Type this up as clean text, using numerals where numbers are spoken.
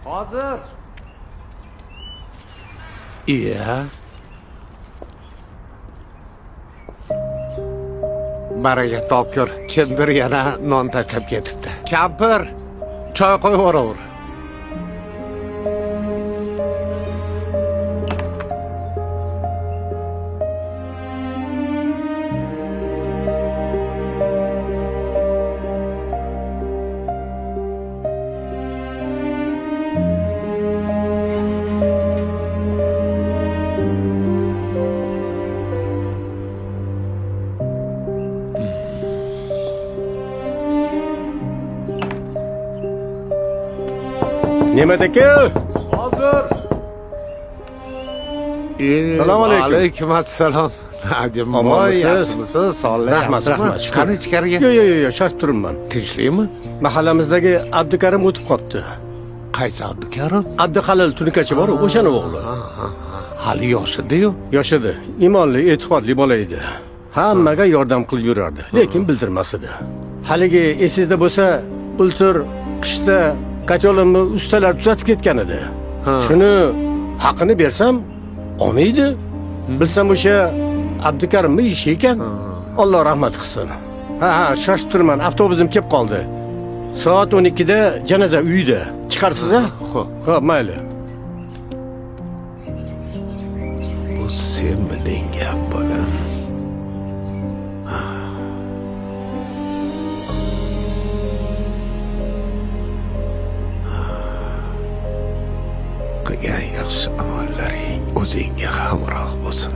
Hozir. Iya. Baraka topkur. Kimdir yana non tashlab ketibdi. Kampir, choy qo'yib yuboraver. Ne'mat aka. Hozir. Assalomu alaykum. Alaykum assalom. Najimboy, Omonmisiz? yaxshimisiz? Sog'lik. Rahmat, rahmat. Qani ichkariga? Yo'q, shart turibman. Tinchlikmi? Mahallamizdagi Abdukarim o'tib qolibdi. Qaysi Abdukarim? Abduhalil tunikachi bor, o'shani o'g'li. Hali yoshida-yu. Yoshida, iymonli, e'tiqodli bola edi. Hammaga yordam qilib yurardi, lekin bildirmas edi. Haligi esingizda bo'lsa, bultur qishda katyolimni ustalar tuzatib ketgan edi. Shuni haqini bersam, olmaydi. Bilsam o'sha Abdukarimning ishi ekan. Alloh rahmat qilsin. Ha, shoshib turman, avtobusim kelib qoldi. Soat 12 da janoza uyida. Chiqarsiz-a? Xo'p, mayli. Bu senmi dengan bolam? Qilgan yaxshi amallaring o'zingga hamroh bo'lsin.